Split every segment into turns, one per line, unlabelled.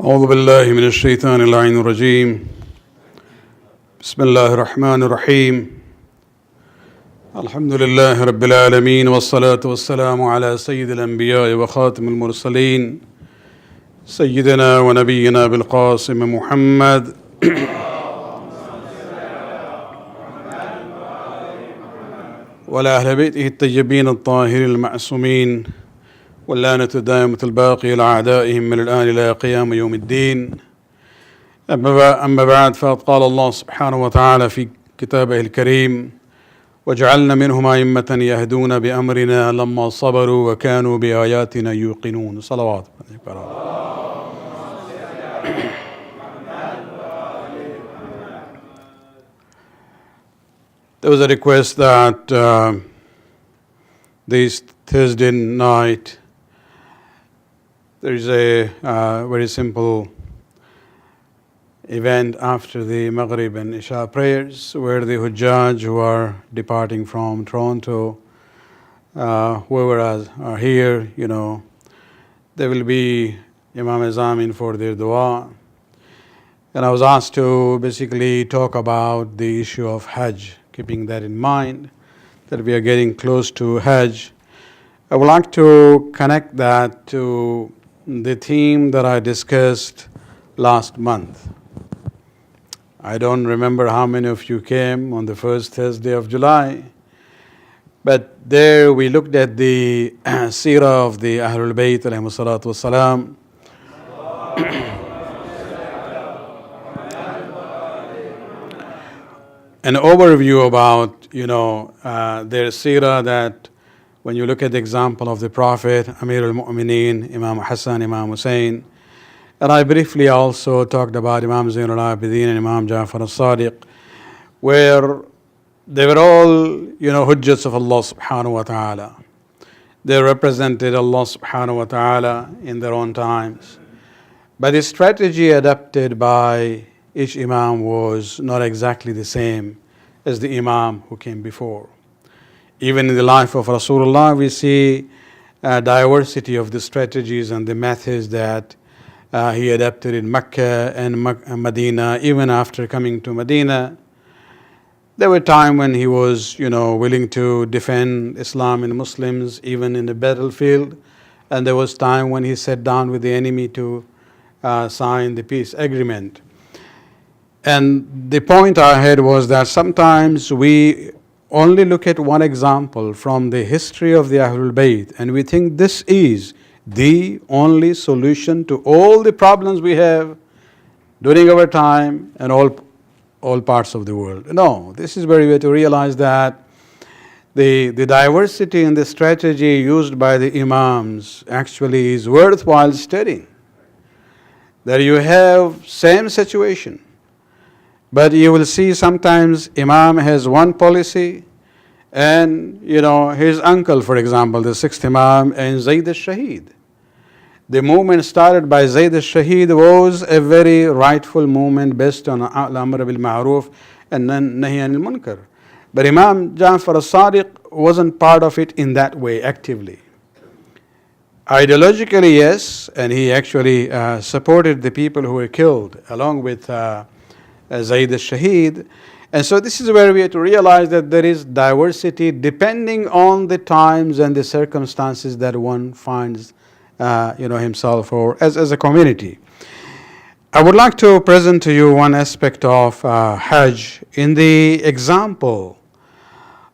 أعوذ بالله من الشيطان اللعين الرجيم بسم الله الرحمن الرحيم الحمد لله رب العالمين والصلاة والسلام على سيد الأنبياء وخاتم المرسلين سيدنا ونبينا بالقاسم محمد وعلى أهل بيته الطيبين الطاهرين المعصومين واللعنة الدائمة الباقية لأعدائهم من الآن إلى قيام يوم الدين. أما بعد، فقد قال الله سبحانه وتعالى في كتابه الكريم: وجعلنا منهم أئمة يهدون بأمرنا لما صبروا وكانوا بآياتنا يوقنون. صلوات. There was a request that this Thursday night there is a very simple event after the Maghrib and Isha prayers where the Hujjaj who are departing from Toronto, whoever are here, there will be Imam Azam for their dua. And I was asked to basically talk about the issue of Hajj, keeping that in mind, that we are getting close to Hajj. I would like to connect that to the theme that I discussed last month. I don't remember how many of you came on the first Thursday of July, but there we looked at the seerah of the Ahlul Bayt alayhimu salatu wassalam. An overview about, their seerah, that when you look at the example of the Prophet, Amir al-Mu'mineen, Imam Hassan, Imam Hussein, and I briefly also talked about Imam Zaynul Abideen and Imam Ja'far al-Sadiq, where they were all, hujjats of Allah subhanahu wa ta'ala. They represented Allah subhanahu wa ta'ala in their own times. But the strategy adopted by each Imam was not exactly the same as the Imam who came before. Even in the life of Rasulullah, we see a diversity of the strategies and the methods that he adapted in Makkah and Medina. Even after coming to Medina, there were times when he was, willing to defend Islam and Muslims, even in the battlefield. And there was time when he sat down with the enemy to sign the peace agreement. And the point I had was that sometimes we only look at one example from the history of the Ahlul Bayt and we think this is the only solution to all the problems we have during our time and all parts of the world. No, this is where we have to realize that the diversity in the strategy used by the Imams actually is worthwhile studying. That you have same situation, but you will see sometimes Imam has one policy and, his uncle, for example, the sixth Imam, and Zayd al-Shaheed. The movement started by Zayd al-Shaheed was a very rightful movement based on al-amr bil-ma'ruf and nahy anil munkar. But Imam Ja'far al-Sadiq wasn't part of it in that way actively. Ideologically, yes, and he actually supported the people who were killed along with Zayd al-Shaheed. And so this is where we have to realize that there is diversity depending on the times and the circumstances that one finds himself or as a community. I would like to present to you one aspect of Hajj in the example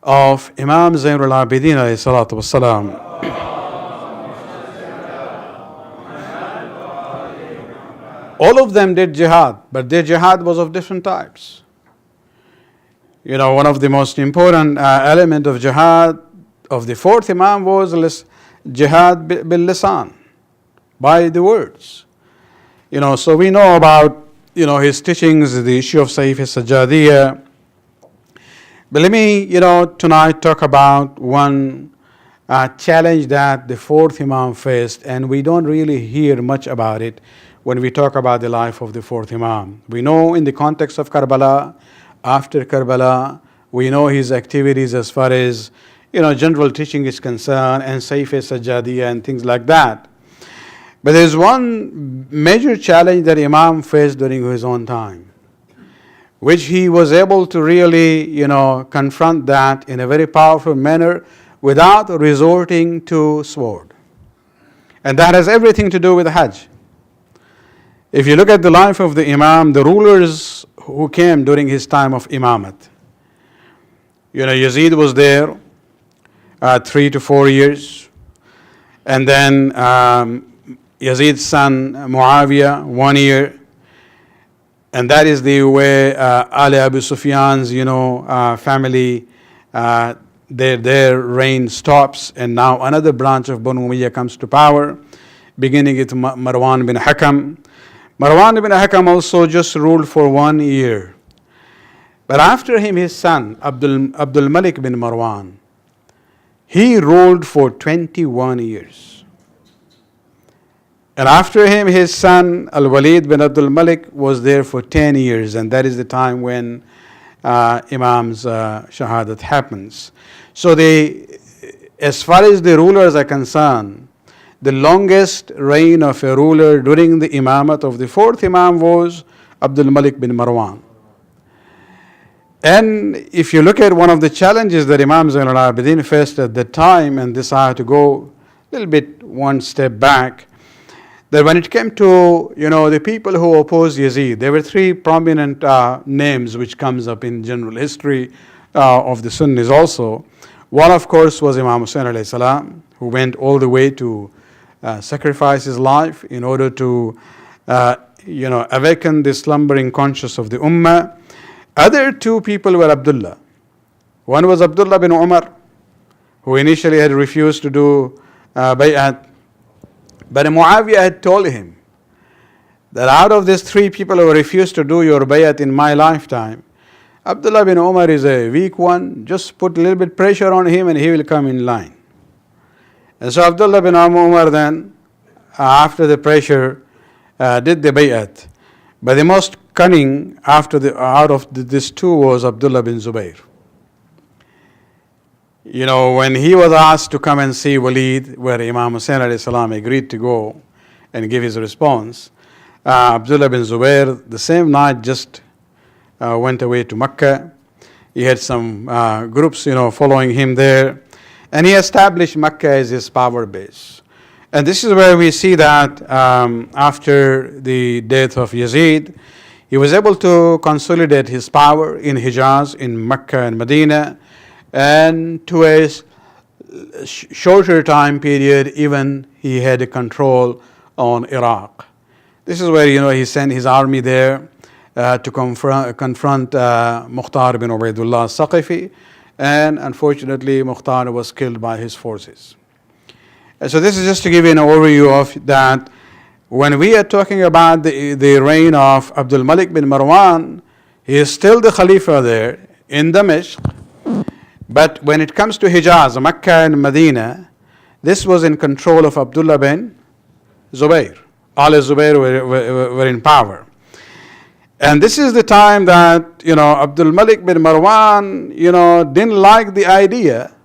of Imam Zaynul Abideen alayhi salatu wassalam. All of them did jihad, but their jihad was of different types. One of the most important element of jihad of the fourth Imam was jihad bil lisan, by the words. So we know about, his teachings, the issue of Sayyid Sajjadiyya. But let me, tonight talk about one challenge that the fourth Imam faced, and we don't really hear much about it when we talk about the life of the fourth Imam. We know in the context of Karbala, after Karbala, we know his activities as far as general teaching is concerned, and Sayyid Sajjadiyya and things like that. But there's one major challenge that Imam faced during his own time, which he was able to really, confront that in a very powerful manner without resorting to sword. And that has everything to do with Hajj. If you look at the life of the Imam, the rulers who came during his time of Imamat, Yazid was there 3 to 4 years. And then Yazid's son Muawiyah 1 year. And that is the way Ali Abu Sufyan's, family, their reign stops. And now another branch of Banu Umayyah comes to power, beginning with Marwan bin Hakam. Marwan bin Hakam also just ruled for 1 year. But after him, his son, Abdul Malik bin Marwan, he ruled for 21 years. And after him, his son, Al-Walid bin Abdul Malik, was there for 10 years. And that is the time when Imam's Shahadat happens. So as far as the rulers are concerned, the longest reign of a ruler during the Imamat of the fourth Imam was Abdul Malik bin Marwan. And if you look at one of the challenges that Imam Zaynul Abideen faced at that time, and this I have to go a little bit one step back, that when it came to, the people who opposed Yazid, there were 3 prominent names which comes up in general history of the Sunnis also. One, of course, was Imam Hussain alayhi salam, who went all the way to sacrifice his life in order to, awaken the slumbering conscience of the Ummah. Other 2 people were Abdullah. One was Abdullah bin Umar, who initially had refused to do bay'at. But Muawiyah had told him that out of these 3 people who refused to do your bay'at in my lifetime, Abdullah bin Umar is a weak one. Just put a little bit pressure on him and he will come in line. And so Abdullah bin Umar then, after the pressure, did the bay'at. But the most cunning out of these 2 was Abdullah bin Zubayr. When he was asked to come and see Walid, where Imam Hussain alayhi salam agreed to go and give his response, Abdullah bin Zubayr, the same night, just went away to Makkah. He had some groups, following him there. And he established Makkah as his power base. And this is where we see that after the death of Yazid, he was able to consolidate his power in Hijaz, in Makkah and Medina, and to a shorter time period, even he had a control on Iraq. This is where, he sent his army there to confront Mukhtar bin Ubaidullah al-Saqifi, and unfortunately Mukhtar was killed by his forces. And so this is just to give you an overview of that. When we are talking about the reign of Abdul Malik bin Marwan, he is still the Khalifa there in Damascus. But when it comes to Hijaz, Makkah and Medina, this was in control of Abdullah bin Zubayr. Al Zubayr were in power. And this is the time that, Abdul Malik bin Marwan, didn't like the idea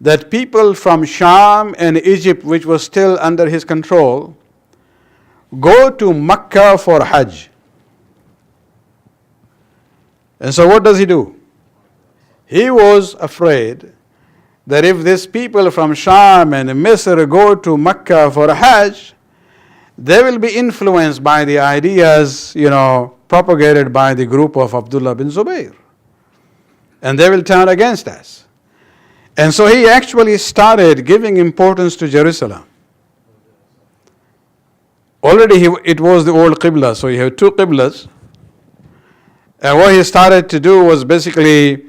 that people from Sham and Egypt, which was still under his control, go to Makkah for Hajj. And so what does he do? He was afraid that if these people from Sham and Misr go to Makkah for Hajj, they will be influenced by the ideas, propagated by the group of Abdullah bin Zubayr. And they will turn against us. And so he actually started giving importance to Jerusalem. Already it was the old Qibla, so you have 2 Qiblas. And what he started to do was basically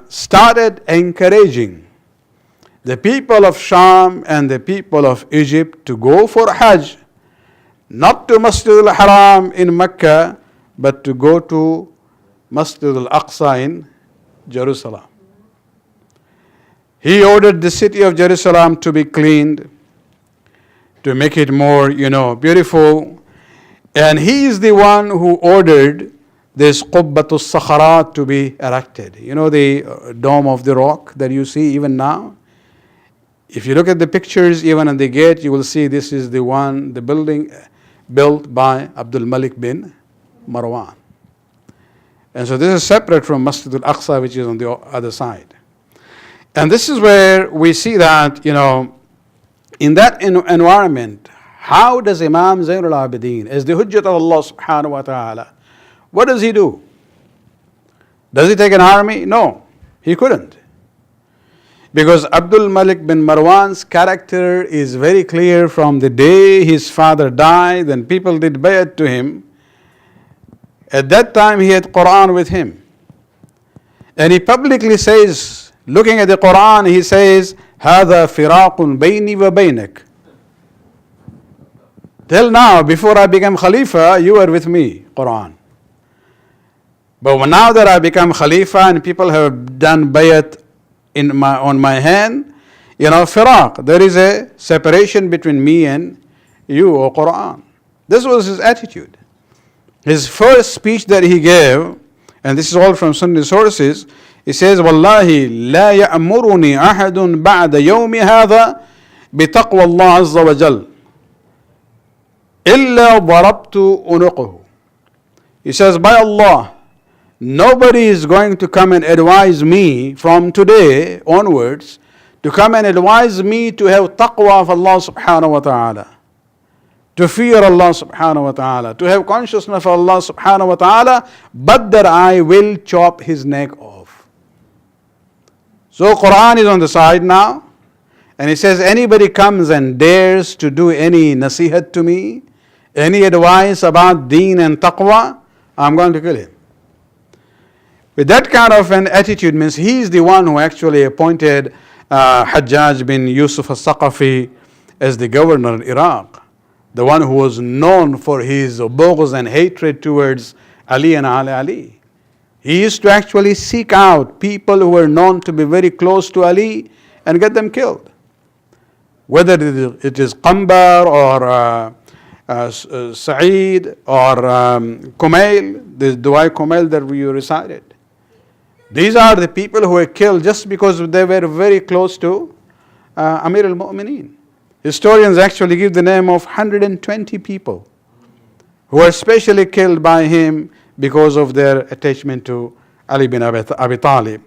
started encouraging the people of Sham and the people of Egypt to go for Hajj, not to Masjid al-Haram in Mecca, but to go to Masjid al-Aqsa in Jerusalem. He ordered the city of Jerusalem to be cleaned, to make it more, beautiful. And he is the one who ordered this Qubbatul Sakharat to be erected. The dome of the rock that you see even now. If you look at the pictures, even on the gate, you will see this is the building built by Abdul Malik bin Marwan. And so this is separate from Masjid al-Aqsa, which is on the other side. And this is where we see that, in that environment, how does Imam Zaynul Abideen, as the Hujjat of Allah subhanahu wa ta'ala, what does he do? Does he take an army? No, he couldn't. Because Abdul Malik bin Marwan's character is very clear from the day his father died and people did bayat to him. At that time he had Quran with him. And he publicly says, looking at the Quran, he says, هَذَا فِرَاقٌ بَيْنِي وَبَيْنَكَ. Till now, before I became Khalifa, you were with me, Quran. But now that I become Khalifa and people have done bayat on my hand, firaq, there is a separation between me and you, O Quran. This was his attitude. His first speech that he gave, and this is all from Sunni sources, he says, وَاللَّهِ لَا يَأْمُرُنِي أَحَدٌ بَعْدَ يَوْمِ هَذَا بِتَقْوَى اللَّهِ عَزَّ وَجَلَّ إِلَّا ضَرَبْتُ أُنُقُهُ. He says, by Allah, nobody is going to come and advise me from today onwards to come and advise me to have taqwa of Allah subhanahu wa ta'ala, to fear Allah subhanahu wa ta'ala, to have consciousness of Allah subhanahu wa ta'ala, but that I will chop his neck off. So Quran is on the side now, and he says anybody comes and dares to do any nasihat to me, any advice about deen and taqwa, I'm going to kill him. With that kind of an attitude means he is the one who actually appointed Hajjaj bin Yusuf al-Saqafi as the governor of Iraq, the one who was known for his bughz and hatred towards Ali and Ali. He used to actually seek out people who were known to be very close to Ali and get them killed. Whether it is Qambar or Sayyid or Kumail, the Dua Kumail that we recited. These are the people who were killed just because they were very close to Amir al-Mu'mineen. Historians actually give the name of 120 people who were specially killed by him because of their attachment to Ali bin Abi Talib.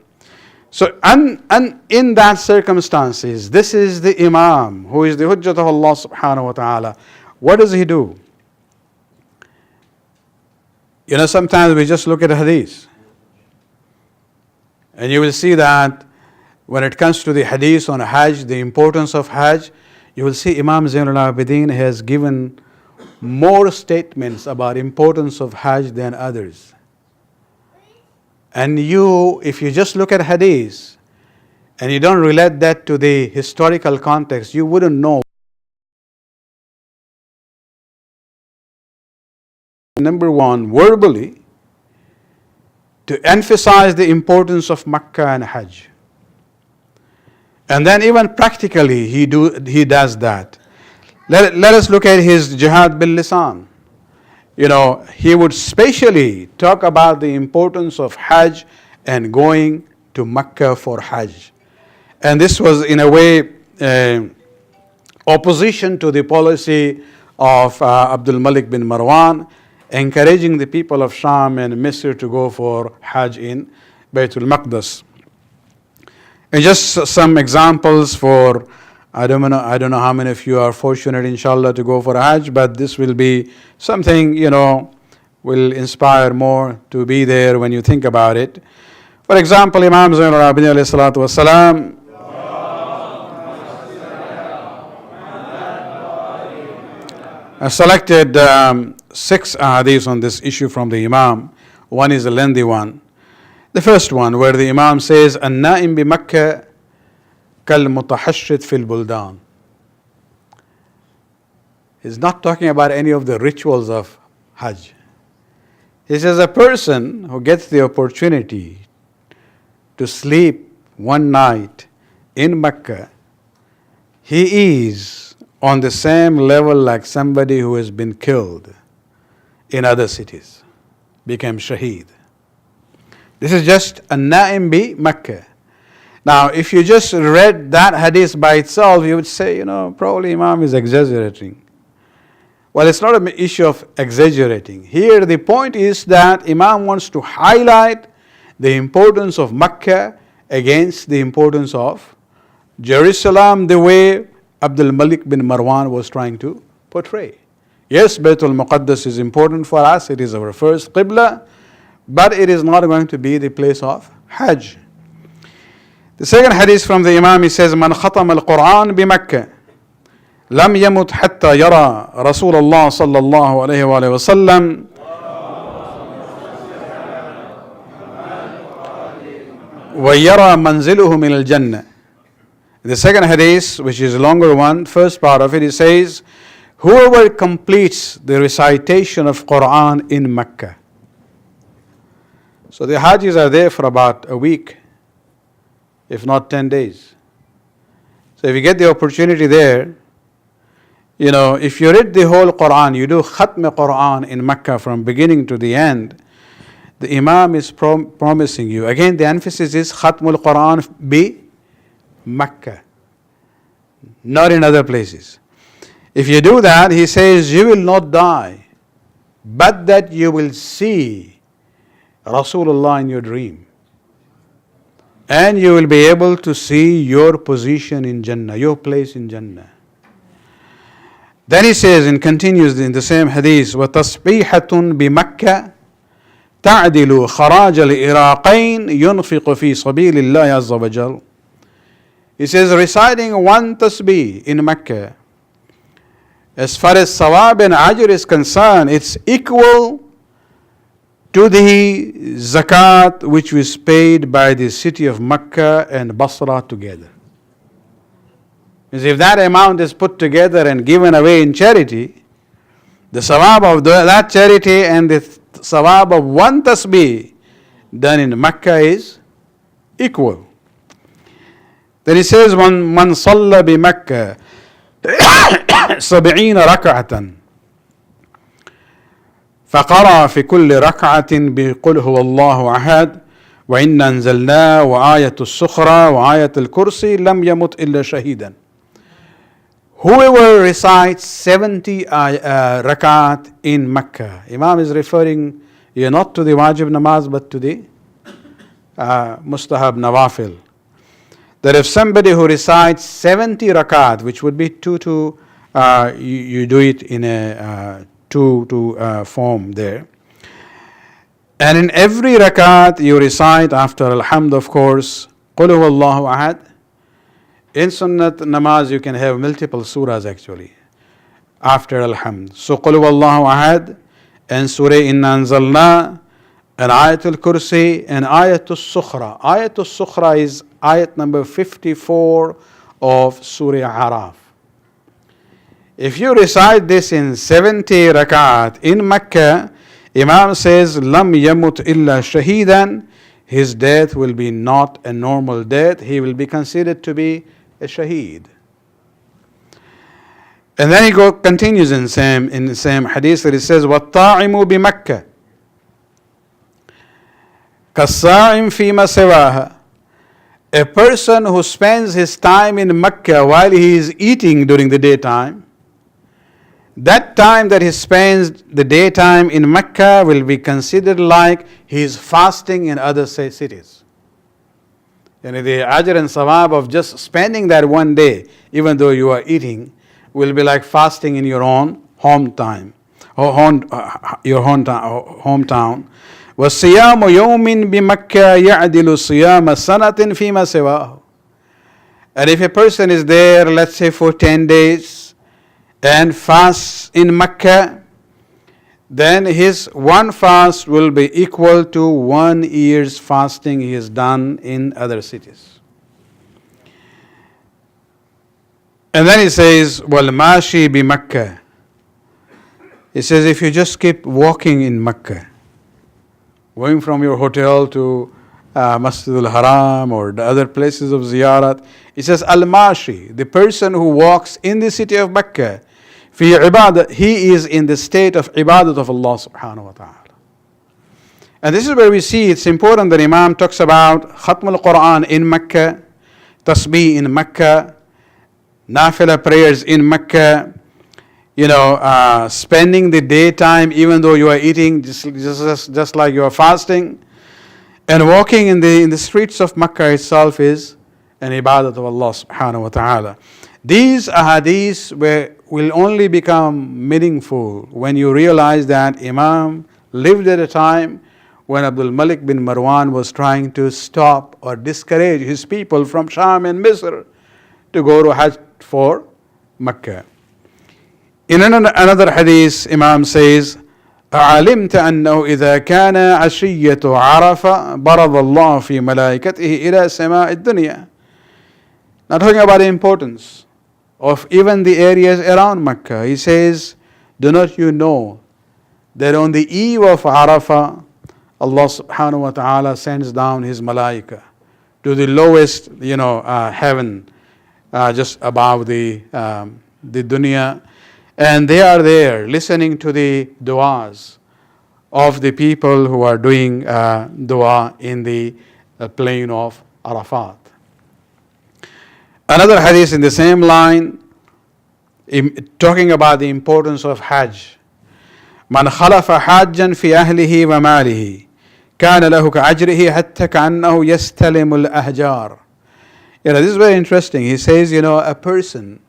So, and in that circumstances, this is the Imam who is the Hujjat of Allah subhanahu wa ta'ala. What does he do? Sometimes we just look at the hadith. And you will see that when it comes to the hadith on Hajj, the importance of Hajj, you will see Imam Zaynul Abideen has given more statements about importance of Hajj than others. And if you just look at hadith and you don't relate that to the historical context, you wouldn't know. Number one, verbally, to emphasize the importance of Makkah and Hajj. And then even practically he does that. Let us look at his jihad bil lisan. He would specially talk about the importance of Hajj and going to Makkah for Hajj. And this was in a way opposition to the policy of Abdul Malik bin Marwan, encouraging the people of Sham and Misr to go for Hajj in Baytul Maqdis. And just some examples for, I don't know how many of you are fortunate inshallah to go for Hajj, but this will be something, will inspire more to be there when you think about it. For example, Imam Zaynul Abideen alayhi salatu wasalam, I selected 6 hadiths on this issue from the Imam. One is a lengthy one. The first one where the Imam says, النائم بمكة كالمتحشد في البلدان. He's not talking about any of the rituals of Hajj. He says a person who gets the opportunity to sleep one night in Makkah, he is on the same level like somebody who has been killed in other cities, became shaheed. This is just a na'im bi Makkah. Now, if you just read that hadith by itself, you would say, probably Imam is exaggerating. Well, it's not an issue of exaggerating. Here, the point is that Imam wants to highlight the importance of Makkah against the importance of Jerusalem, the way Abdul Malik bin Marwan was trying to portray. Yes, Baytul Muqaddas is important for us. It is our first Qibla, but it is not going to be the place of Hajj. The second hadith from the Imam, he says, Man khatam al-Quran bi Makkah. لم يمت حتى يرى رسول الله صلى الله عليه وآله وسلم ويرى منزله من الجنة. The second hadith, which is a longer one, first part of it, it says, whoever completes the recitation of Quran in Mecca. So the Hajjis are there for about a week, if not 10 days. So if you get the opportunity there, if you read the whole Quran, you do Khatm Quran in Mecca from beginning to the end, the Imam is promising you. Again, the emphasis is Khatmul Quran bi Mecca, not in other places. If you do that, he says, you will not die, but that you will see Rasulullah in your dream. And you will be able to see your position in Jannah, your place in Jannah. Then he says and continues in the same hadith, وَتَصْبِيحَةٌ بِمَكَّةٍ تَعْدِلُ خَرَاجَ الْإِرَاقَيْنِ يُنْفِقُ فِي سَبِيلِ اللَّهِ عَزَّ وَجَلَّ. He says, reciting one tasbih in Mecca, as far as sawab and ajr is concerned, it's equal to the zakat which was paid by the city of Mecca and Basra together. If that amount is put together and given away in charity, the sawab of that charity and the sawab of one tasbih done in Mecca is equal. Then he says, Man salla bi Mecca سبعين ركعة فقرأ في كل ركعة بقل هو الله أحد وإنا أنزلناه وآية الصخرة وآية الكرسي لم يمت إلا شهيدا. Whoever recites 70 rakat in Mecca, Imam is referring not to the wajib namaz but to the mustahab nawafil. That if somebody who recites 70 rakat, which would be you do it in a two form there, and in every rakat you recite after alhamd, of course, Qul huwallahu ahad. In Sunnat namaz you can have multiple surahs actually after alhamd. So Qul huwallahu ahad and Surah Inna Anzalna and Ayatul Kursi and Ayatul Sukhra. Ayatul Sukhra is ayat number 54 of Surah Araf. If you recite this in 70 rakat in Mecca, Imam says, Lam yamut illa shahidan, his death will be not a normal death, he will be considered to be a shaheed. And then he continues in the same hadith that he says, وَالطَّاعِمُ بِمَكَّةٍ كَالصَّائِمْ فِيمَا سِوَاهَا. A person who spends his time in Mecca while he is eating during the daytime, that time that he spends the daytime in Mecca will be considered like he is fasting in other cities. And the ajr and sawab of just spending that one day, even though you are eating, will be like fasting in your own hometown. وَالصِّيَامُ يَوْمٍ بِمَكَّةٍ يَعْدِلُ صِيَامَ سَنَةٍ فِيمَا سِوَاهُ. And if a person is there, let's say for 10 days, and fasts in Mecca, then his one fast will be equal to 1 year's fasting he has done in other cities. And then he says, وَالْمَاشِي بِمَكَّةٍ. He says, if you just keep walking in Mecca, going from your hotel to Masjid al-Haram or the other places of ziyarat, he says, Al-Mashi, the person who walks in the city of Mecca, fi ibadah, he is in the state of ibadat of Allah subhanahu wa ta'ala. And this is where we see it's important that Imam talks about Khatm al-Quran in Mecca tasbih in Makkah, nafila prayers in Makkah, spending the daytime even though you are eating, just like you are fasting, and walking in the streets of Makkah itself is an ibadat of Allah subhanahu wa ta'ala. These ahadith will only become meaningful when you realize that Imam lived at a time when Abdul Malik bin Marwan was trying to stop or discourage his people from Sham and Misr to go to Hajj for Makkah. In another hadith, Imam says, أعلمت أنه إذا كان عشية عرفة برض الله في ملائكته إلى سماء الدنيا. Now talking about the importance of even the areas around Makkah. He says, do not you know that on the eve of Arafah, Allah subhanahu wa ta'ala sends down His malaika to the lowest, heaven, just above the dunya. And they are there listening to the du'as of the people who are doing du'a in the plain of Arafat. Another hadith in the same line, talking about the importance of Hajj. من خلف حاجا في أهله وماله كان له كأجره حتى كأنه يستلم الأحجار. This is very interesting. He says, a person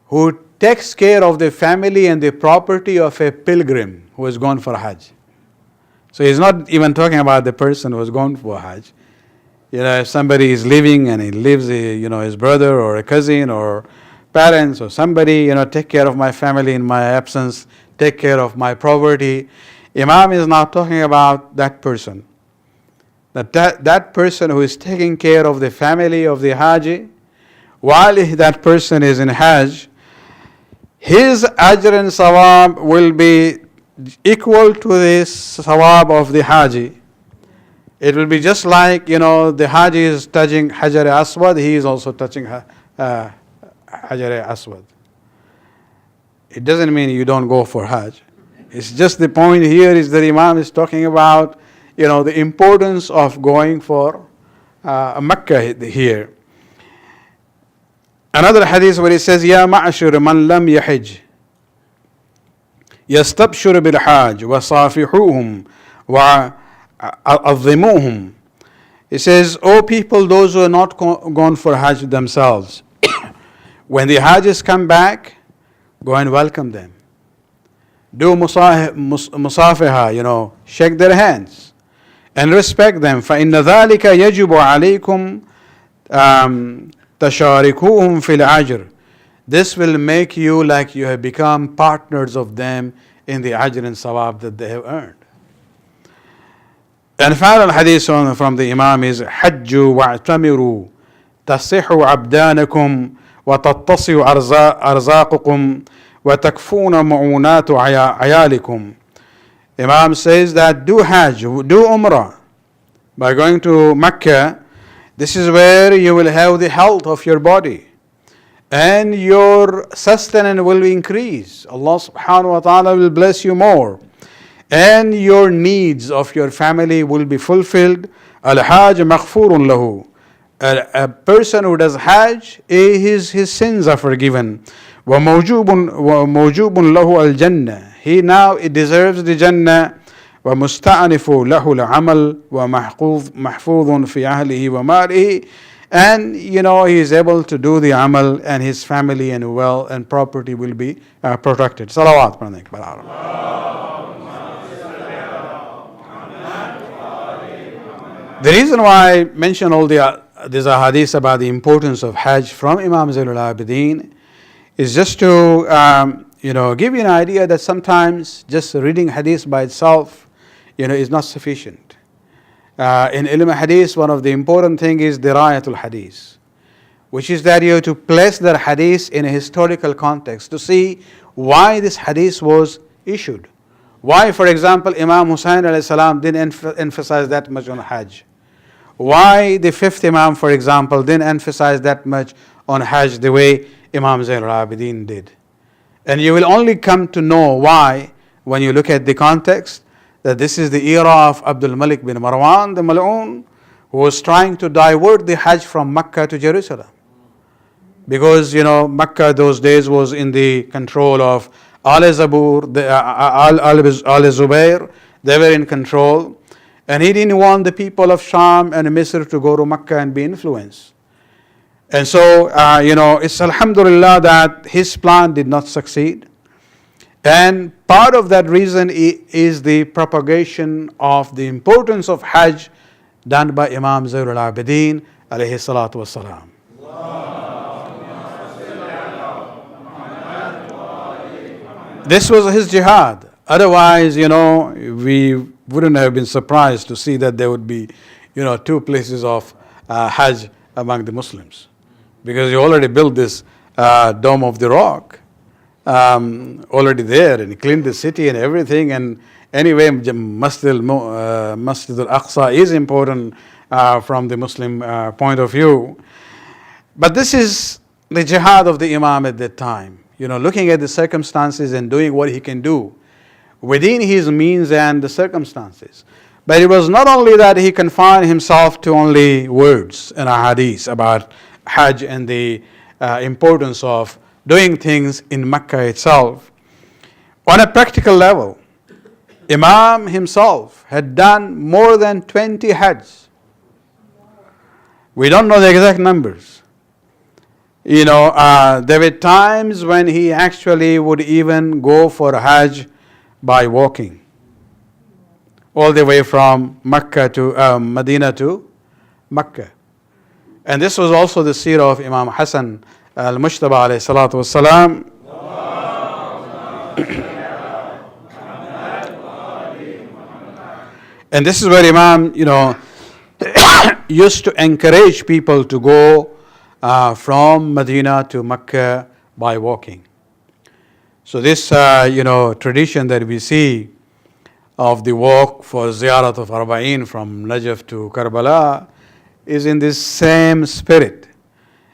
who takes care of the family and the property of a pilgrim who has gone for Hajj. So he's not even talking about the person who has gone for Hajj. If somebody is living and he lives, his brother or a cousin or parents or somebody, take care of my family in my absence, take care of my property. Imam is now talking about that person. That person who is taking care of the family of the Haji, while that person is in Hajj, his ajr and sawab will be equal to the sawab of the Haji. It will be just like, the Haji is touching Hajar Aswad, he is also touching Hajar Aswad. It doesn't mean you don't go for Hajj. It's just the point here is that Imam is talking about, the importance of going for Makkah here. Another hadith where he says, يا معشر من لم يحج يستبشر بالحاج وصافحوهم وعظموهم. He says, O people, those who are not gone for Hajj themselves, when the Hajjis come back, go and welcome them. Do musafiha, shake their hands and respect them. فإن ذلك يجب عليكم تشاركوهم في الأجر. This will make you like you have become partners of them in the ajr and sawab that they have earned. And final hadith from the Imam is حجوا واعتمروا تصحوا عبدانكم وتتصوا أرزاقكم وتكفون معونات عيالكم. Imam says that do Hajj, do Umrah. By going to Makkah, this is where you will have the health of your body and your sustenance will increase. Allah subhanahu wa ta'ala will bless you more and your needs of your family will be fulfilled. Al-Hajj maghfurun lahu. A person who does Hajj, his sins are forgiven. وَمَوْجُوبٌ لَهُ الْجَنَّةِ. He now deserves the Jannah. وَمُسْتَعْنِفُ لَهُ الْعَمَلِ وَمَحْفُوظٌ فِي أَهْلِهِ وَمَالِهِ. And he is able to do the amal and his family and wealth and property will be protected. Salawat. The reason why I mention all these ahadith about the importance of Hajj from Imam Zaynul Abideen is just to give you an idea that sometimes just reading hadith by itself is not sufficient. In ilm hadith, one of the important things is dirayatul hadith, which is that you have to place the hadith in a historical context to see why this hadith was issued. Why, for example, Imam Hussain alayhi salam didn't emphasize that much on Hajj. Why the fifth Imam, for example, didn't emphasize that much on Hajj the way Imam Zaynul Abideen did. And you will only come to know why when you look at the context, that this is the era of Abdul Malik bin Marwan, the Mal'un, who was trying to divert the Hajj from Makkah to Jerusalem. Because, Makkah those days was in the control of Al Zabur, Al Zubair, they were in control. And he didn't want the people of Sham and Misr to go to Makkah and be influenced. And so, it's alhamdulillah that his plan did not succeed. And part of that reason is the propagation of the importance of Hajj done by Imam Zaynul Abideen alayhi salatu wassalam. This was his jihad. Otherwise, we wouldn't have been surprised to see that there would be, two places of Hajj among the Muslims. Because he already built this Dome of the Rock already there, and he cleaned the city and everything. And anyway, Masjid al-Aqsa is important from the Muslim point of view. But this is the jihad of the Imam at that time. Looking at the circumstances and doing what he can do within his means and the circumstances. But it was not only that he confined himself to only words and ahadith about Hajj and the importance of doing things in Makkah itself. On a practical level, Imam himself had done more than 20 Hajj. We don't know the exact numbers. There were times when he actually would even go for Hajj by walking, all the way from Makkah to Medina to Makkah. And this was also the seerah of Imam Hassan al-Mushtaba alayhi salatu wassalam. And this is where Imam, used to encourage people to go from Medina to Makkah by walking. So this, tradition that we see of the walk for ziyarat of Arba'een from Najaf to Karbala is in this same spirit.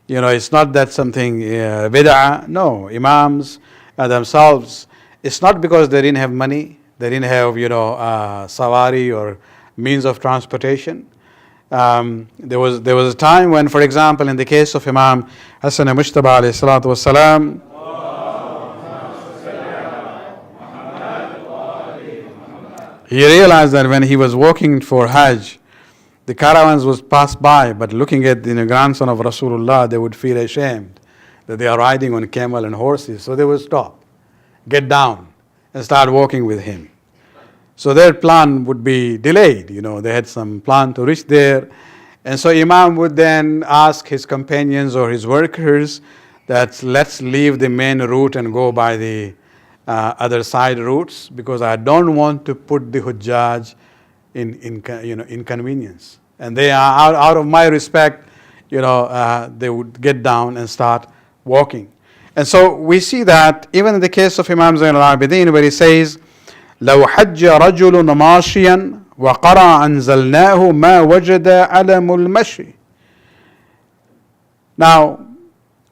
It's not that something bid'ah. No, Imams themselves, it's not because they didn't have money, they didn't have, sawari or means of transportation. There was a time when, for example, in the case of Imam Hassan al-Mushtaba alayhi salatu wassalam, he realized that when he was walking for Hajj, the caravans would pass by, but looking at the grandson of Rasulullah, they would feel ashamed that they are riding on camel and horses. So they would stop, get down, and start walking with him. So their plan would be delayed. They had some plan to reach there. And so Imam would then ask his companions or his workers that let's leave the main route and go by the other side routes, because I don't want to put the Hujjaj in inconvenience. And they are out of my respect, they would get down and start walking. And so we see that even in the case of Imam Zaynul Abideen, where he says, لو حج رجل ماشيا وقرأ أنزلناه ما وجد ألم المشي. Now,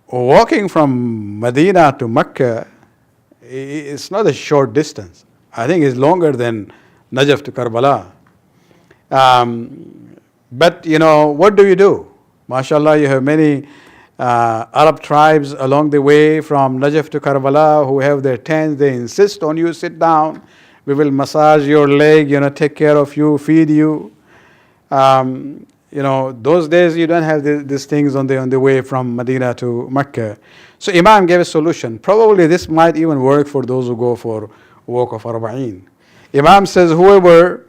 walking from Medina to Makkah, it's not a short distance. I think it's longer than Najaf to Karbala. But what do you do? MashaAllah, you have many Arab tribes along the way from Najaf to Karbala who have their tents. They insist on you sit down. We will massage your leg, take care of you, feed you. Those days you don't have these things on the way from Medina to Mecca. So Imam gave a solution. Probably this might even work for those who go for walk of Arba'een. Imam says whoever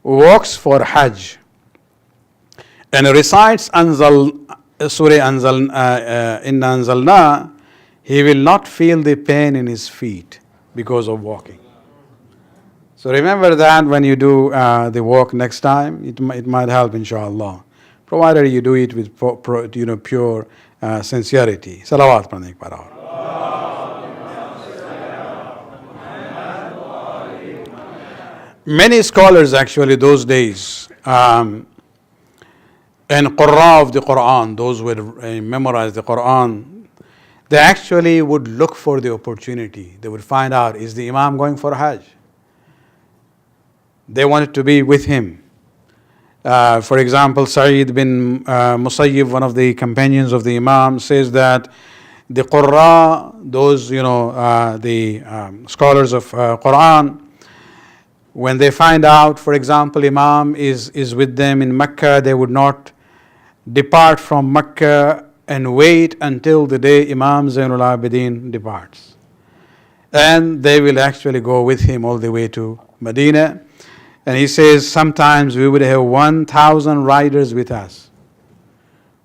walks for Hajj and recites Surah Inna Anzalna, he will not feel the pain in his feet because of walking. So remember that when you do the walk next time, it might help, inshallah, provided you do it with pure sincerity. Salawat pranay par. Many scholars actually those days, and Qurra of the Quran, those who would memorize the Quran, they actually would look for the opportunity. They would find out, is the Imam going for Hajj? They wanted to be with him. For example, Sayyid bin Musayyib, one of the companions of the Imam, says that the Qurra, those the scholars of Quran, when they find out, for example, Imam is with them in Makkah, they would not depart from Makkah and wait until the day Imam Zaynul Abideen departs. And they will actually go with him all the way to Medina. And he says sometimes we would have 1,000 riders with us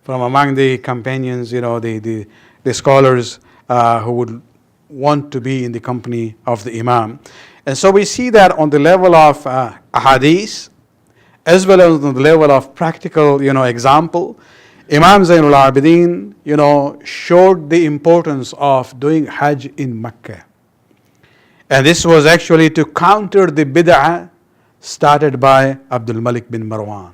from among the companions, the scholars who would want to be in the company of the Imam. And so we see that on the level of hadith, as well as on the level of practical, example, Imam Zaynul Abideen, showed the importance of doing Hajj in Makkah. And this was actually to counter the bid'ah started by Abdul Malik bin Marwan.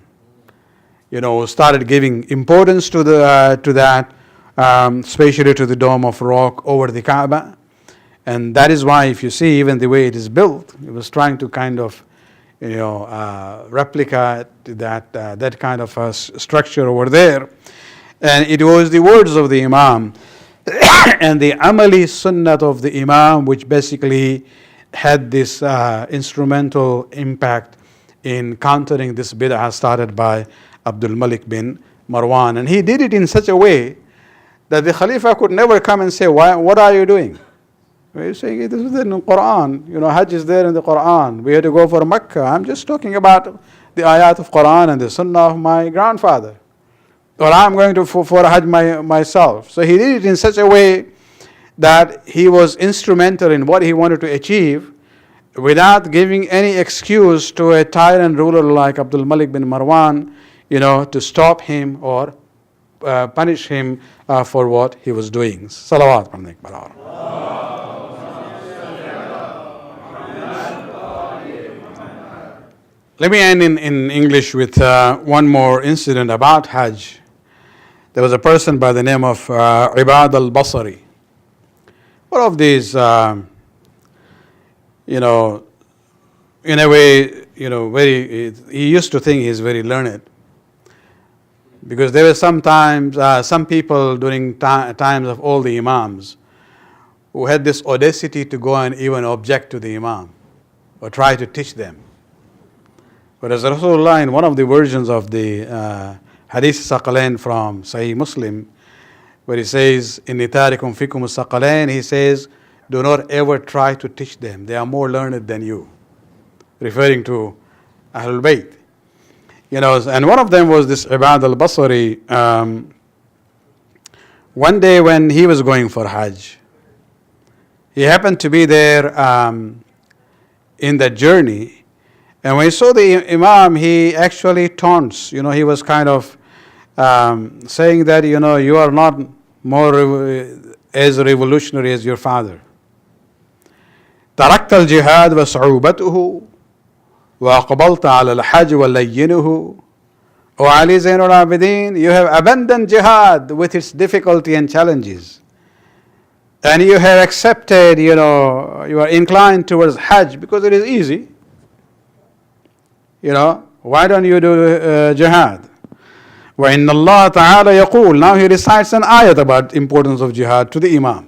Started giving importance to that, especially to the dome of rock over the Kaaba. And that is why, if you see even the way it is built, it was trying to kind of, replicate that kind of a structure over there. And it was the words of the Imam and the amali sunnat of the Imam, which basically had this instrumental impact in countering this bid'ah started by Abdul Malik bin Marwan. And he did it in such a way that the Khalifa could never come and say, what are you doing? We're saying this is in the Quran. Hajj is there in the Quran. We had to go for Makkah. I'm just talking about the ayat of Quran and the sunnah of my grandfather. Or I'm going to for Hajj myself. So he did it in such a way that he was instrumental in what he wanted to achieve without giving any excuse to a tyrant ruler like Abdul Malik bin Marwan, to stop him or punish him for what he was doing. Salawat. Let me end in English with one more incident about Hajj. There was a person by the name of Ibad al-Basri. One of these, in a way, he used to think he's very learned. Because there were sometimes, some people during times of all the Imams who had this audacity to go and even object to the Imam or try to teach them. But as Rasulullah, in one of the versions of the Hadith Saqalain from Sahih Muslim, where he says, "Inni tarikum fikum Saqalain," he says, do not ever try to teach them. They are more learned than you. Referring to Ahlul Bayt. And one of them was this Ibad al-Basri. One day when he was going for Hajj, he happened to be there in that journey. And when he saw the Imam, he actually taunts. He was kind of saying that, you are not more as revolutionary as your father. تركت الجهاد وصعوبته وأقبلت على الحج ولينه. O Ali Zaynul Abideen, you have abandoned jihad with its difficulty and challenges. And you have accepted, you are inclined towards Hajj because it is easy. Why don't you do jihad? وَإِنَّ اللَّهَ تَعَالَى يَقُولُ. Now he recites an ayat about importance of jihad to the Imam.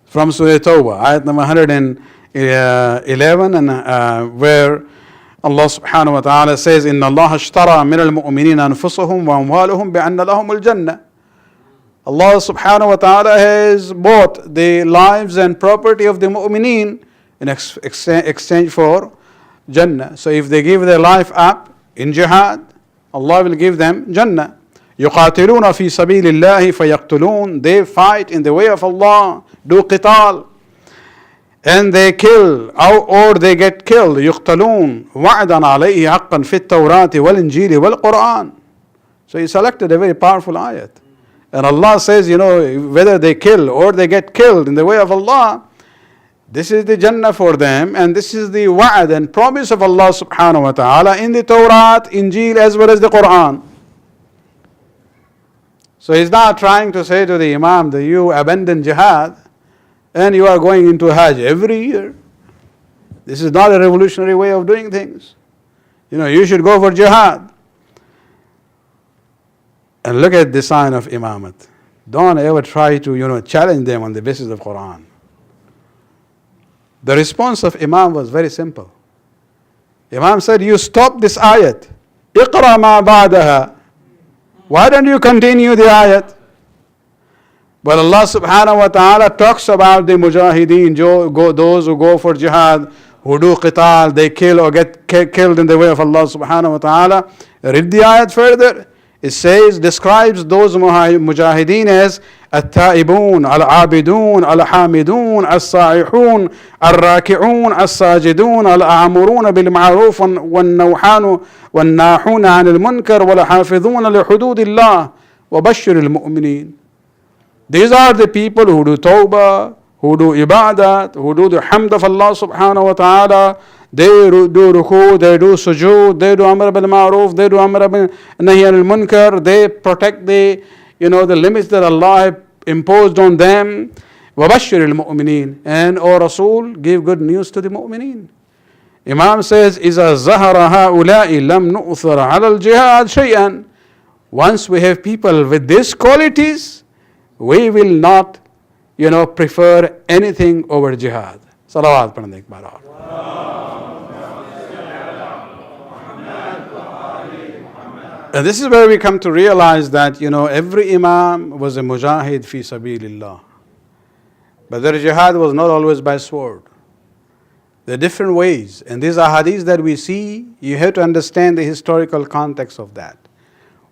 From Surah Tawbah, ayat number 111, and where Allah subhanahu wa ta'ala says, إِنَّ اللَّهَ اشْتَرَى مِنَ الْمُؤْمِنِينَ أَنفُسَهُمْ وَأَمْوَالُهُمْ بِأَنَّ لَهُمُ الْجَنَّةِ. Allah subhanahu wa ta'ala has bought the lives and property of the mu'mineen in exchange for Jannah. So if they give their life up in jihad, Allah will give them Jannah. يُقَاتِلُونَ فِي سَبِيلِ اللَّهِ فَيَقْتُلُونَ. They fight in the way of Allah, do qital, and they kill, or they get killed. يُقْتَلُونَ وَعْدًا عَلَيْهِ حَقًّا فِي التَّوْرَاةِ وَالْإِنْجِيلِ وَالْقُرْآنِ. So he selected a very powerful ayat. And Allah says, whether they kill or they get killed in the way of Allah, this is the Jannah for them, and this is the wa'ad and promise of Allah subhanahu wa ta'ala in the Torah, Injil, as well as the Quran. So he's not trying to say to the Imam that you abandon jihad and you are going into Hajj every year. This is not a revolutionary way of doing things. You should go for jihad. And look at the sign of imamat. Don't ever try to, challenge them on the basis of Quran. The response of Imam was very simple. Imam said, you stop this ayat. Iqra ma ba'daha. Why don't you continue the ayat? But Allah subhanahu wa ta'ala talks about the mujahideen, those who go for jihad, who do qital, they kill or get killed in the way of Allah subhanahu wa ta'ala. Read the ayat further. It says, describes those mujahideen as التائبون العابدون الحامدون السائحون الراكعون الساجدون الآمرون بالمعروف والناحون عن المنكر والحافظون لحدود الله وبشر المؤمنين. These are the people who do tawbah, who do ibadat, who do the hamd of Allah subhanahu wa ta'ala. They do ruku, they do sujood, they do amr bil ma'ruf, they do amr bil nahy anil munkar, they protect the limits that Allah imposed on them. وَبَشِّرِ الْمُؤْمِنِينَ. And, O Rasul, give good news to the mu'mineen. Imam says, إِذَا زَهَرَ هَؤُلَاءِ لَمْ نُؤْثَرَ عَلَى الْجِهَادِ شَيْئًا. Once we have people with these qualities, we will not, prefer anything over jihad. Salawat padhne ek baar aur. And this is where we come to realize that, every imam was a mujahid fi sabilillah. But their jihad was not always by sword. There are different ways. And these ahadith that we see, you have to understand the historical context of that.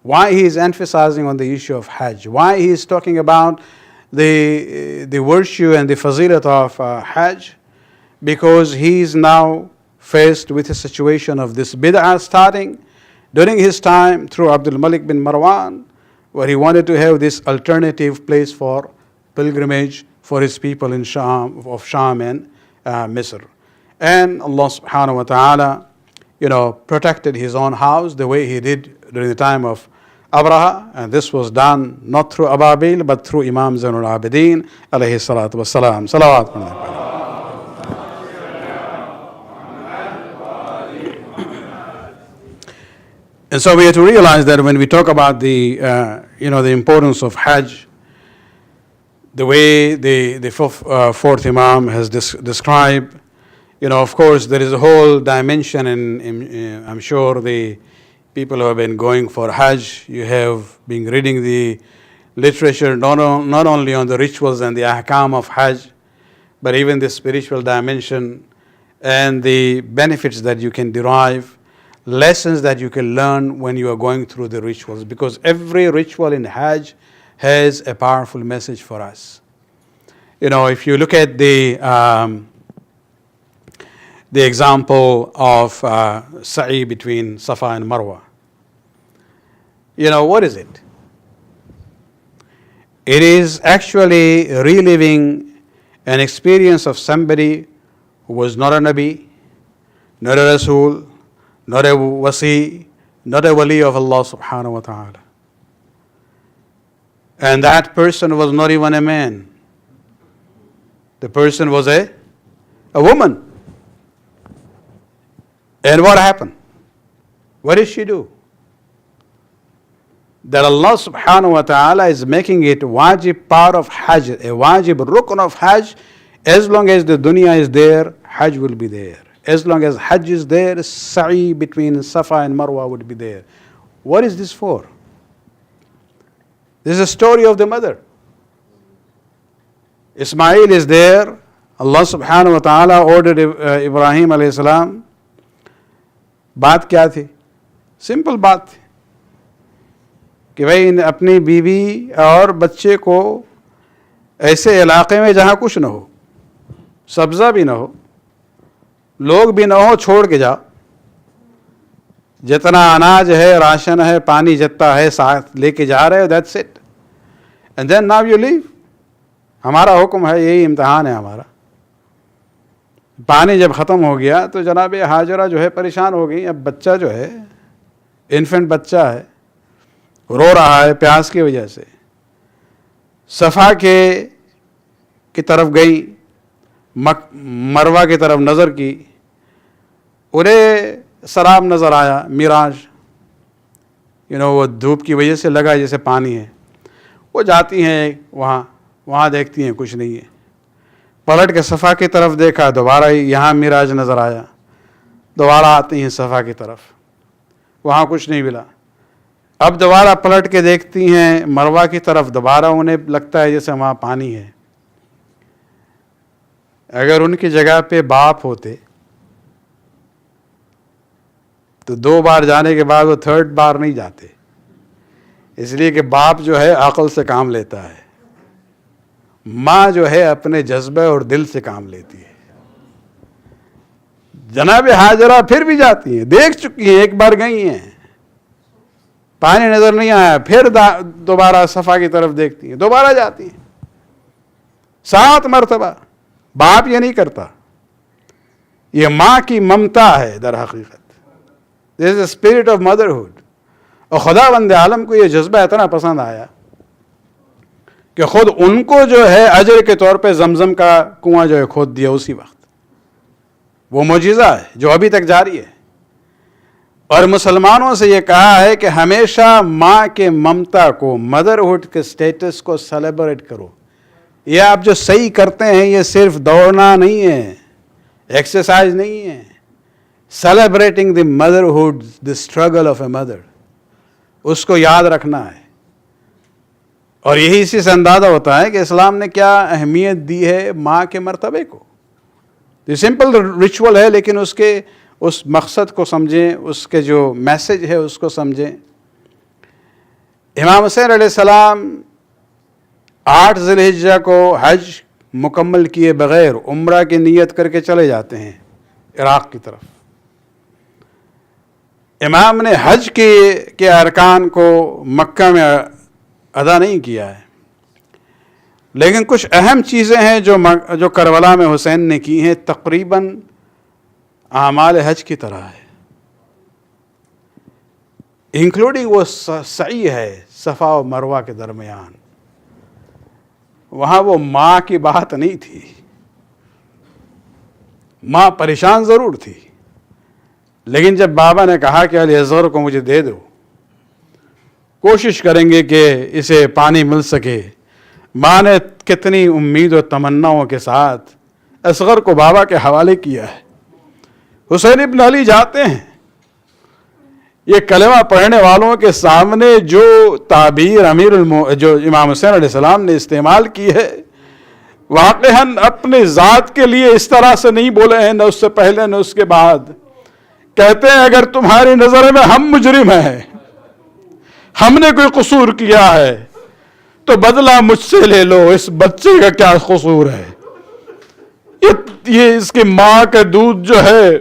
Why he is emphasizing on the issue of Hajj. Why he is talking about the virtue and the fazilat of Hajj. Because he is now faced with a situation of this bid'ah starting during his time through Abdul Malik bin Marwan, where he wanted to have this alternative place for pilgrimage for his people in Sham and Misr. And Allah subhanahu wa ta'ala, protected his own house the way he did during the time of Abraha. And this was done not through Ababil, but through Imam Zaynul Abideen, alayhi salatu wassalam. Salawat. And so we have to realize that when we talk about the importance of Hajj, the way the fourth Imam has described, of course, there is a whole dimension, and I'm sure the people who have been going for Hajj, you have been reading the literature not only on the rituals and the ahkam of Hajj, but even the spiritual dimension and the benefits that you can derive, lessons that you can learn when you are going through the rituals. Because every ritual in Hajj has a powerful message for us. If you look at the example of Sa'i between Safa and Marwa, what is it? It is actually reliving an experience of somebody who was not a Nabi, not a Rasul, not a wasi, not a wali of Allah subhanahu wa ta'ala. And that person was not even a man. The person was a woman. And what happened? What did she do? That Allah subhanahu wa ta'ala is making it wajib part of Hajj, a wajib rukn of Hajj. As long as the dunya is there, Hajj will be there. As long as Hajj is there, Sa'i between Safa and Marwa would be there. What is this for? This is a story of the mother. Ismail is there. Allah subhanahu wa ta'ala ordered Ibrahim alayhi salam. बात क्या थी? Simple बात थी कि भाई अपनी बीवी और बच्चे को ऐसे इलाके में जहाँ कुछ न हो, सब्ज़ा भी न हो, लोग भी न हो, छोड़ के जाओ. जितना अनाज है, राशन है, पानी जितना है साथ लेके जा रहे हो, that's it. And then now you leave. हमारा हुक्म है, यही इम्तिहान है हमारा. पानी जब ख़त्म हो गया तो जनाब हाजरा जो है परेशान हो गई. अब बच्चा जो है, इन्फेंट बच्चा है, रो रहा है प्यास की वजह से. सफ़ा की तरफ गई, मरवा की तरफ नज़र की, उन्हें सराब नज़र आया, मिराज. وہ دھوپ کی وجہ سے لگا جیسے پانی ہے. وہ جاتی ہیں وہاں دیکھتی ہیں کچھ نہیں ہے. پلٹ کے صفا کی طرف دیکھا, دوبارہ یہاں معراج نظر آیا. دوبارہ آتی ہیں صفا کی طرف, وہاں کچھ نہیں ملا. اب دوبارہ پلٹ کے دیکھتی ہیں مروہ کی طرف, دوبارہ انہیں لگتا ہے جیسے وہاں پانی ہے. اگر ان کی جگہ پہ باپ ہوتے تو 2 بار جانے کے بعد وہ 3rd بار نہیں جاتے, اس لیے کہ باپ جو ہے عقل سے کام لیتا ہے, ماں جو ہے اپنے جذبے اور دل سے کام لیتی ہے. جناب حاجرہ پھر بھی جاتی ہیں, دیکھ چکی ہیں, ایک بار گئی ہیں, پانی نظر نہیں آیا, پھر دوبارہ صفا کی طرف دیکھتی ہیں, دوبارہ جاتی ہیں, 7 مرتبہ. باپ یہ نہیں کرتا, یہ ماں کی ممتا ہے در حقیقت. This is the spirit of motherhood. اور خدا بند عالم کو یہ جذبہ اتنا پسند آیا کہ خود ان کو جو ہے اجر کے طور پہ زمزم کا کنواں جو ہے کھود دیا اسی وقت. وہ معجزہ ہے جو ابھی تک جاری ہے. اور مسلمانوں سے یہ کہا ہے کہ ہمیشہ ماں کے ممتا کو, مدرہڈ کے سٹیٹس کو سیلیبریٹ کرو. یہ آپ جو صحیح کرتے ہیں یہ صرف دوڑنا نہیں ہے, ایکسرسائز نہیں ہے. Celebrating the motherhood, the struggle of a mother, اس کو یاد رکھنا ہے. اور یہی اسی سے اندازہ ہوتا ہے کہ اسلام نے کیا اہمیت دی ہے ماں کے مرتبے کو. یہ سمپل ریچول ہے, لیکن اس مقصد کو سمجھیں, اس کے جو میسج ہے اس کو سمجھیں. امام حسین علیہ السلام 8 ذی الحجہ کو حج مکمل کیے بغیر عمرہ کی نیت کر کے چلے جاتے ہیں عراق کی طرف. امام نے حج کے ارکان کو مکہ میں ادا نہیں کیا ہے, لیکن کچھ اہم چیزیں ہیں جو کربلا میں حسین نے کی ہیں, تقریباً اعمال حج کی طرح ہے. انکلوڈنگ وہ سعی ہے صفا و مروہ کے درمیان. وہاں وہ ماں کی بات نہیں تھی. ماں پریشان ضرور تھی, لیکن جب بابا نے کہا کہ علی اصغر کو مجھے دے دو, کوشش کریں گے کہ اسے پانی مل سکے, ماں نے کتنی امید و تمناؤں کے ساتھ اصغر کو بابا کے حوالے کیا ہے. حسین ابن علی جاتے ہیں, یہ کلمہ پڑھنے والوں کے سامنے جو تعبیر جو امام حسین علیہ السلام نے استعمال کی ہے, واقعاً اپنے ذات کے لیے اس طرح سے نہیں بولے ہیں, نہ اس سے پہلے نہ اس کے بعد. کہتے ہیں اگر تمہاری نظر میں ہم مجرم ہیں, ہم نے کوئی قصور کیا ہے تو بدلہ مجھ سے لے لو, اس بچے کا کیا قصور ہے. یہ اس کی ماں کا دودھ جو ہے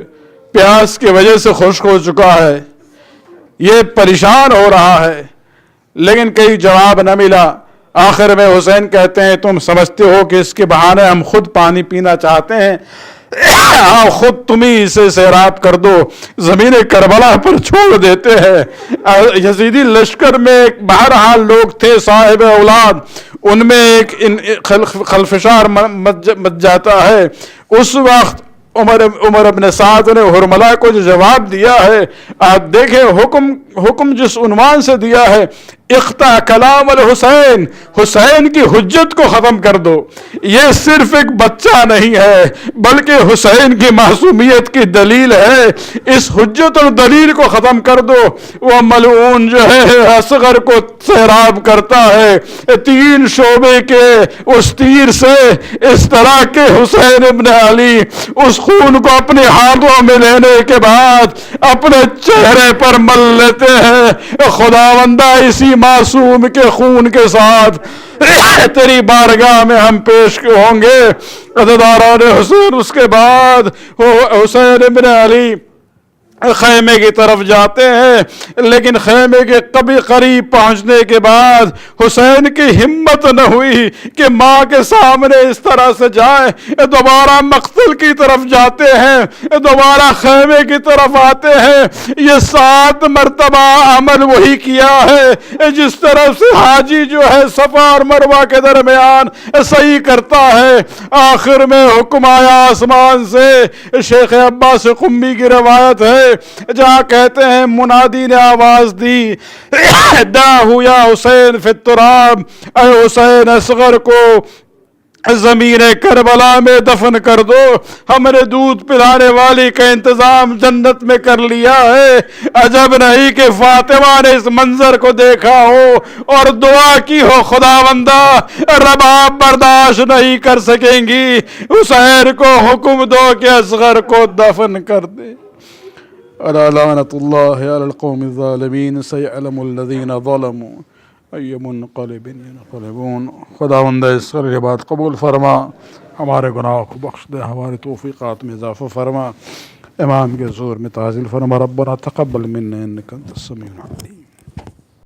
پیاس کی وجہ سے خشک ہو چکا ہے, یہ پریشان ہو رہا ہے, لیکن کہیں جواب نہ ملا. آخر میں حسین کہتے ہیں تم سمجھتے ہو کہ اس کے بہانے ہم خود پانی پینا چاہتے ہیں, ہاں خود تم ہی اسے سیراب کر دو, زمین کربلا پر چھوڑ دیتے ہیں. یزیدی لشکر میں بہرحال لوگ تھے صاحب اولاد, ان میں ایک خلفشار مچ جاتا ہے. اس وقت عمر ابن سعد نے حرملہ کو جو جواب دیا ہے, آپ دیکھیں حکم جس عنوان سے دیا ہے, اقطع کلام الحسین, حسین کی حجت کو ختم کر دو. یہ صرف ایک بچہ نہیں ہے بلکہ حسین کی معصومیت کی دلیل ہے. اس حجت اور دلیل کو ختم کر دو. وہ ملعون جو ہے اصغر کو سیراب کرتا ہے 3 شعبے کے اس تیر سے, اس طرح کہ حسین ابن علی اس خون کو اپنے ہاتھوں میں لینے کے بعد اپنے چہرے پر مل لیتے ہیں. خداوندہ اسی معصوم کے خون کے ساتھ تیری بارگاہ میں ہم پیش ہوں گے. عزاداران حسین اس کے بعد حسین ابن علی خیمے کی طرف جاتے ہیں, لیکن خیمے کے قریب پہنچنے کے بعد حسین کی ہمت نہ ہوئی کہ ماں کے سامنے اس طرح سے جائیں. دوبارہ مقتل کی طرف جاتے ہیں, دوبارہ خیمے کی طرف آتے ہیں. یہ 7 مرتبہ عمل وہی کیا ہے جس طرح سے حاجی جو ہے صفا اور مروہ کے درمیان صحیح کرتا ہے. آخر میں حکم آیا آسمان سے, شیخ عباس قمی کی روایت ہے, جہاں کہتے ہیں منادی نے آواز دی داہو یا حسین فی التراب، اے حسین اصغر کو زمین کربلا میں دفن کر دو، ہم نے دودھ پلانے والی کا انتظام جنت میں کر لیا ہے۔ عجب نہیں کہ فاطمہ نے اس منظر کو دیکھا ہو اور دعا کی ہو خداوندہ رب آپ برداشت نہیں کر سکیں گی، حسین کو حکم دو کہ اصغر کو دفن کر دے۔ الا لعنت اللہ علی القوم الظالمین سیعلم الذین ظلموا ای منقلب ینقلبون۔ خداوند اس کے بعد قبول فرما، ہمارے گناہوں کو بخش دے، ہمارے توفیقات میں اضافہ فرما، امام کے زور میں تعزیل فرما۔ ربنا تقبل منا انک انت السمیع العلیم۔